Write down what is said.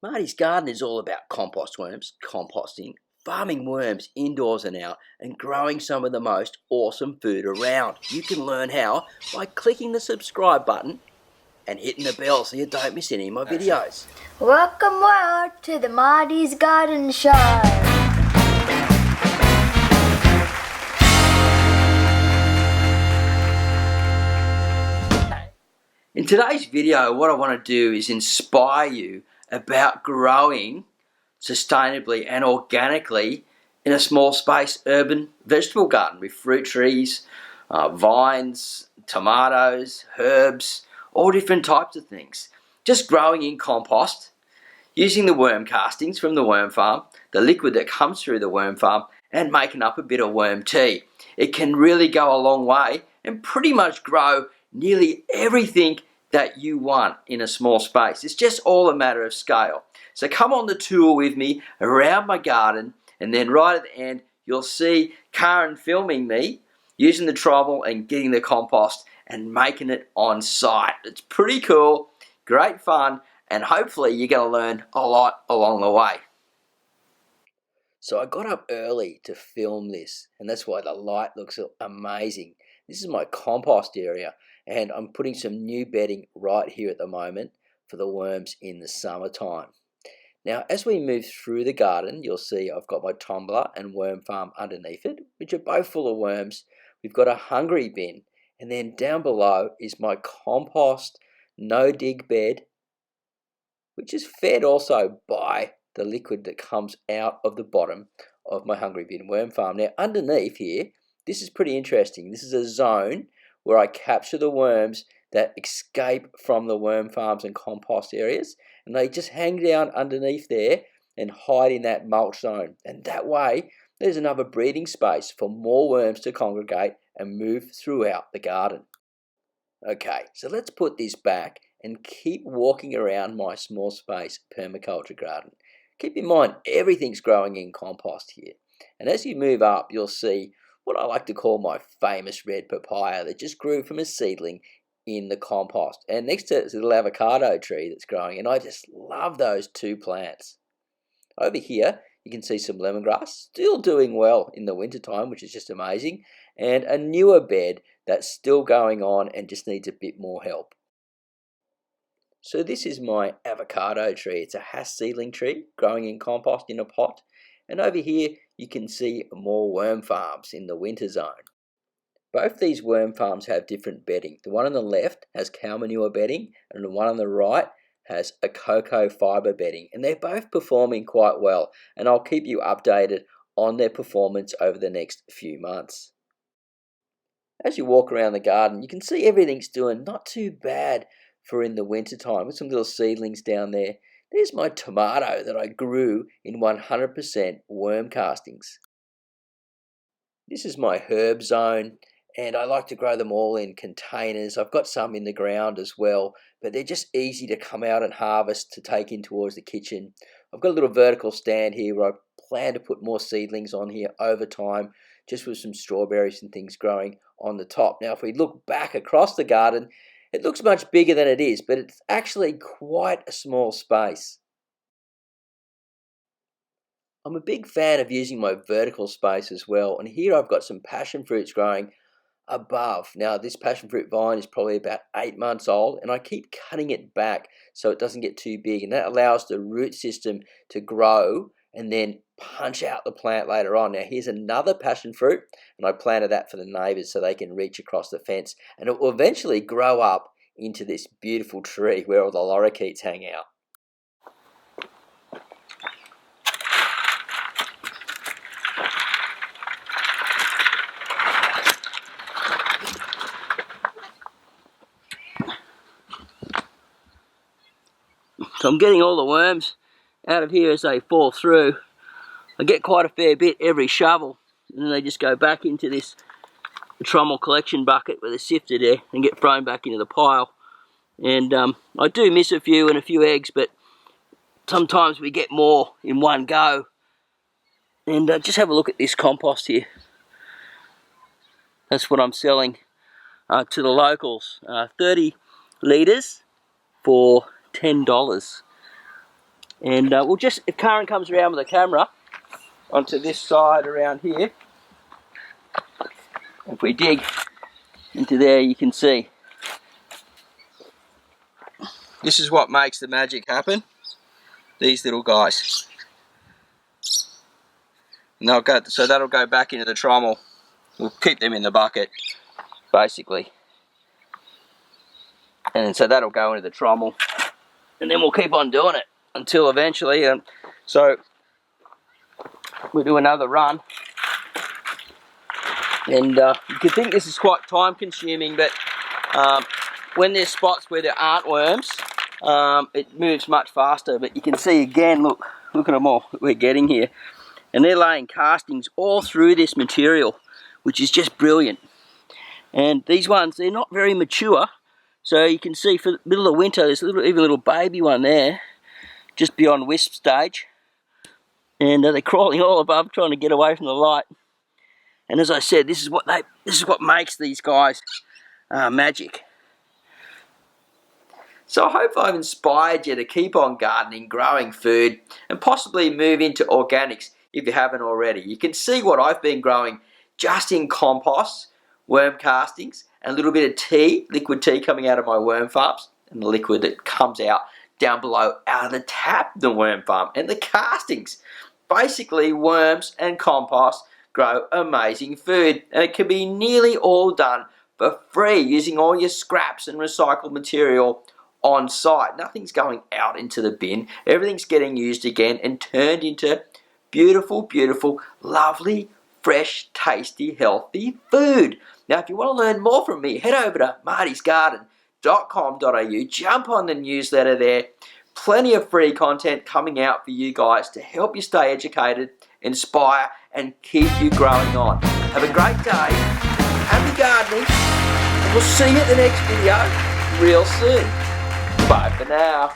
Marty's garden is all about compost worms, composting, farming worms indoors and out, and growing some of the most awesome food around. You can learn how by clicking the subscribe button and hitting the bell so you don't miss any of my videos. Welcome to the Marty's Garden Show. In today's video, what I want to do is inspire you about growing sustainably and organically in a small space urban vegetable garden with fruit trees, vines, tomatoes, herbs, all different types of things. Just growing in compost, using the worm castings from the worm farm, the liquid that comes through the worm farm, and making up a bit of worm tea. It can really go a long way and pretty much grow nearly everything that you want in a small space. It's just all a matter of scale. So come on the tour with me around my garden, and then right at the end you'll see Karen filming me using the trowel and getting the compost and making it on site. It's pretty cool, great fun, and hopefully you're going to learn a lot along the way. So I got up early to film this, and that's why the light looks amazing. This is my compost area, and I'm putting some new bedding right here at the moment for the worms in the summertime. Now, as we move through the garden, you'll see I've got my tumbler and worm farm underneath it, which are both full of worms. We've got a hungry bin, and then down below is my compost no-dig bed, which is fed also by the liquid that comes out of the bottom of my hungry bin worm farm. Now, underneath here, this is pretty interesting. This is a zone where I capture the worms that escape from the worm farms and compost areas, and they just hang down underneath there and hide in that mulch zone. And that way, there's another breeding space for more worms to congregate and move throughout the garden. Okay, so let's put this back and keep walking around my small space permaculture garden. Keep in mind, everything's growing in compost here. And as you move up, you'll see what I like to call my famous red papaya that just grew from a seedling in the compost. And next to it is a little avocado tree that's growing, and I just love those two plants. Over here, you can see some lemongrass, still doing well in the wintertime, which is just amazing, and a newer bed that's still going on and just needs a bit more help. So this is my avocado tree. It's a Hass seedling tree growing in compost in a pot. And over here, you can see more worm farms in the winter zone. Both these worm farms have different bedding. The one on the left has cow manure bedding, and the one on the right has a cocoa fibre bedding. And they're both performing quite well, and I'll keep you updated on their performance over the next few months. As you walk around the garden, you can see everything's doing not too bad for in the winter time, with some little seedlings down there. There's my tomato that I grew in 100% worm castings. This is my herb zone, and I like to grow them all in containers. I've got some in the ground as well, but they're just easy to come out and harvest to take in towards the kitchen. I've got a little vertical stand here where I plan to put more seedlings on here over time, just with some strawberries and things growing on the top. Now, if we look back across the garden, it looks much bigger than it is, but it's actually quite a small space. I'm a big fan of using my vertical space as well, and here I've got some passion fruits growing above. Now, this passion fruit vine is probably about 8 months old, and I keep cutting it back so it doesn't get too big, and that allows the root system to grow and then punch out the plant later on. Now, here's another passion fruit, and I planted that for the neighbours so they can reach across the fence, and it will eventually grow up into this beautiful tree where all the lorikeets hang out. So I'm getting all the worms out of here as they fall through. I get quite a fair bit every shovel, and then they just go back into this trommel collection bucket where they're sifted there and get thrown back into the pile. And I do miss a few and a few eggs, but sometimes we get more in one go. And just have a look at this compost here. That's what I'm selling to the locals. 30 litres for $10. And we'll just, if Karen comes around with the camera onto this side around here, if we dig into there, you can see. This is what makes the magic happen. These little guys. And they'll go, so that'll go back into the trommel. We'll keep them in the bucket, basically. And so that'll go into the trommel. And then we'll keep on doing it until eventually, so we'll do another run. And you can think this is quite time consuming, but when there's spots where there aren't worms, it moves much faster. But you can see again, look at them all we're getting here. And they're laying castings all through this material, which is just brilliant. And these ones, they're not very mature. So you can see for the middle of winter, there's even a little baby one there, just beyond wisp stage. And they're crawling all above, trying to get away from the light. And as I said, this is what makes these guys magic. So I hope I've inspired you to keep on gardening, growing food, and possibly move into organics if you haven't already. You can see what I've been growing just in compost, worm castings, and a little bit of tea, liquid tea coming out of my worm farms, and the liquid that comes out down below out of the tap, the worm farm, and the castings. Basically, worms and compost grow amazing food, and it can be nearly all done for free using all your scraps and recycled material on site. Nothing's going out into the bin. Everything's getting used again and turned into beautiful, beautiful, lovely, fresh, tasty, healthy food. Now, if you want to learn more from me, head over to martysgarden.com.au. Jump on the newsletter there. Plenty of free content coming out for you guys to help you stay educated, inspire, and keep you growing on. Have a great day. Happy gardening. And we'll see you at the next video real soon. Bye for now.